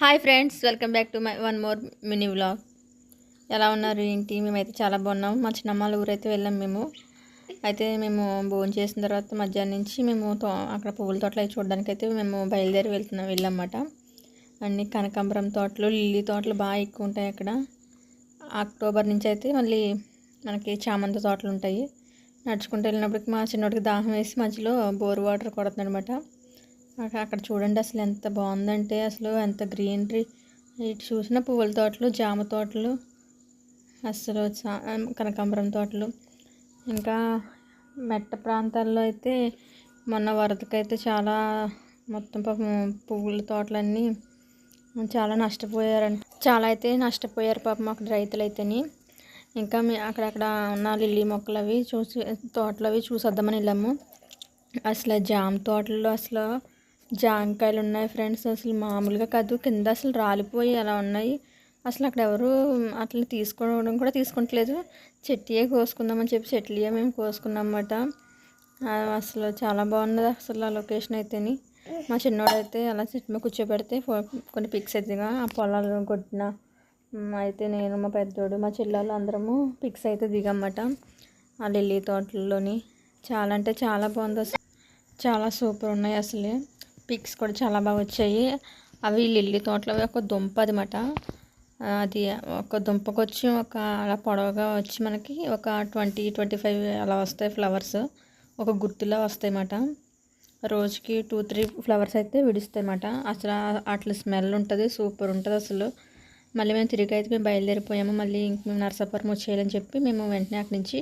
Hi friends, welcome back to my one more mini vlog. ఎలా ఉన్నారు ఏంటి? మేమైతే చాలా బాగున్నాం. మా చిన్నమ్మాళ్ళ ఊరైతే వెళ్ళాం మేము. అయితే మేము భోజనం చేసిన తర్వాత మధ్యాహ్నం నుంచి మేము అక్కడ పువ్వుల తోటలు అవి చూడడానికి అయితే మేము బయలుదేరి వెళ్ళామన్నమాట. అన్ని కనకాంబరం తోటలు, లిల్లీ తోటలు బాగా ఎక్కువ ఉంటాయి అక్కడ. అక్టోబర్ నుంచి అయితే మళ్ళీ మనకి చామంతి తోటలు ఉంటాయి. నడుచుకుంటూ వెళ్ళినప్పటికి మా చిన్నోడికి దాహం వేసి మధ్యలో బోర్ వాటర్ కొడుతుంది అనమాట. అక్కడ చూడండి, అసలు ఎంత బాగుందంటే అసలు ఎంత గ్రీనరీ. ఇటు చూసిన పువ్వుల తోటలు, జామ తోటలు, అసలు కనకాంబరం తోటలు. ఇంకా మెట్ట ప్రాంతాల్లో అయితే మొన్న వరదకైతే చాలా మొత్తం పాపం పువ్వుల తోటలన్నీ చాలా నష్టపోయారు పాపం అక్కడ రైతులు అయితేని. ఇంకా అక్కడక్కడ ఉన్న లిల్లీ మొక్కలు అవి తోటలు అవి చూసొద్దామని వెళ్ళాము. అసలు జామ తోటల్లో అసలు జామకాయలు ఉన్నాయి ఫ్రెండ్స్. అసలు మామూలుగా కాదు, కింద అసలు రాలిపోయి అలా ఉన్నాయి. అసలు అక్కడ ఎవరు అట్లా తీసుకోవడం కూడా తీసుకుంటలేదు. చెట్టియే కోసుకుందామని చెప్పి చెట్లియే మేము కోసుకున్నాం అన్నమాట. అసలు చాలా బాగున్నది అసలు ఆ లొకేషన్ అయితేని. మా చిన్నోడైతే అలా చెట్టు మీద కూర్చోబెడితే కొన్ని పిక్స్ అయితేగా ఆ పొలాలు కొట్టిన అయితే నేను, మా పెద్దోడు, మా చెల్లెలు అందరము పిక్స్ అయితే దిగమ్మట ఆ లిల్లీ తోటల్లోని. చాలా అంటే చాలా బాగుంది అసలు. చాలా సూపర్ ఉన్నాయి అసలు. పిక్స్ కూడా చాలా బాగా వచ్చాయి. అవి లిల్లీ తోటలో ఒక దుంప అన్నమాట. అది ఒక దుంపకు వచ్చి ఒక అలా పొడవుగా వచ్చి మనకి ఒక 20-25 అలా వస్తాయి ఫ్లవర్స్. ఒక గుర్తులా వస్తాయి అన్నమాట. రోజుకి 2-3 ఫ్లవర్స్ అయితే విడుస్తాయి అన్నమాట. అసలు అట్లా స్మెల్ ఉంటుంది, సూపర్ ఉంటుంది అసలు. మళ్ళీ మేము తిరిగి అయితే మేము బయలుదేరిపోయాము. మళ్ళీ మేము నరసాపురం వచ్చేయాలని చెప్పి మేము వెంటనే అక్కడి నుంచి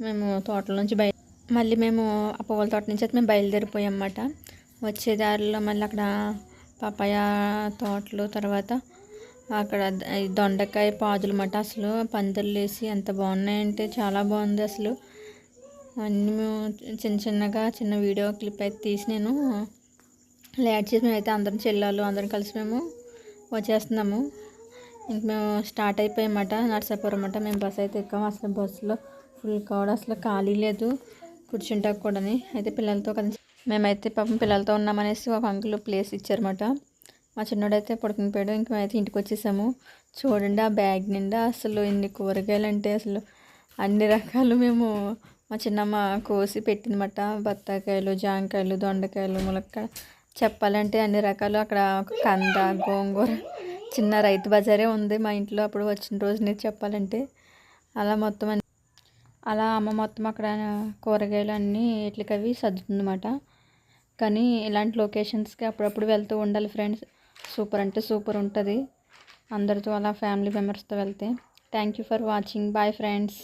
మేము తోటల నుంచి మళ్ళీ మేము ఆ పువ్వుల తోట నుంచి అయితే మేము బయలుదేరిపోయాం అన్నమాట. వచ్చే దారిలో మళ్ళీ అక్కడ పపాయ తోటలు, తర్వాత అక్కడ దొండకాయ పాదులు అన్నమాట. అసలు పందిర్లు వేసి ఎంత బాగున్నాయంటే చాలా బాగుంది అసలు. అన్నీ మేము చిన్న వీడియో క్లిప్ అయితే తీసి నేను యాడ్ చేసి మేమైతే అందరం చెల్లెళ్ళు అందరం కలిసి మేము వచ్చేస్తున్నాము. ఇంక మేము స్టార్ట్ అయిపోయామన్నమాట నరసాపురం అన్నమాట. మేము బస్సు అయితే ఎక్కాము. అసలు బస్సులో ఫుల్ కూడా అసలు ఖాళీ లేదు, కూర్చుంటాక కూడా. అయితే పిల్లలతో కలిసి మేమైతే పాపం పిల్లలతో ఉన్నామనేసి ఒక అంకుల్ ప్లేస్ ఇచ్చారన్నమాట. మా చిన్నోడైతే పడుకునిపోయాడు. ఇంక మేమైతే ఇంటికి వచ్చేసాము. చూడండి, ఆ బ్యాగ్ నిండా అసలు ఇన్ని కూరగాయలు అంటే అసలు అన్ని రకాలు మేము మా చిన్నమ్మ కోసి పెట్టిందన్నమాట. బత్తాకాయలు, జాంకాయలు, దొండకాయలు, ములక్కాయ, చెప్పాలంటే అన్ని రకాలు. అక్కడ కంద, గోంగూర, చిన్న రైతు బజారే ఉంది మా ఇంట్లో అప్పుడు వచ్చిన రోజునే చెప్పాలంటే. అలా అమ్మ మొత్తం అక్కడ కూరగాయలు అన్నీ ఇట్లకవి సర్దుతుందన్నమాట. కానీ ఇలాంటి లొకేషన్స్కి అప్పుడప్పుడు వెళ్తూ ఉండాలి ఫ్రెండ్స్. సూపర్ అంటే సూపర్ ఉంటుంది అందరితో, అలా ఫ్యామిలీ మెంబర్స్తో వెళ్తే. Thank you for watching. Bye friends.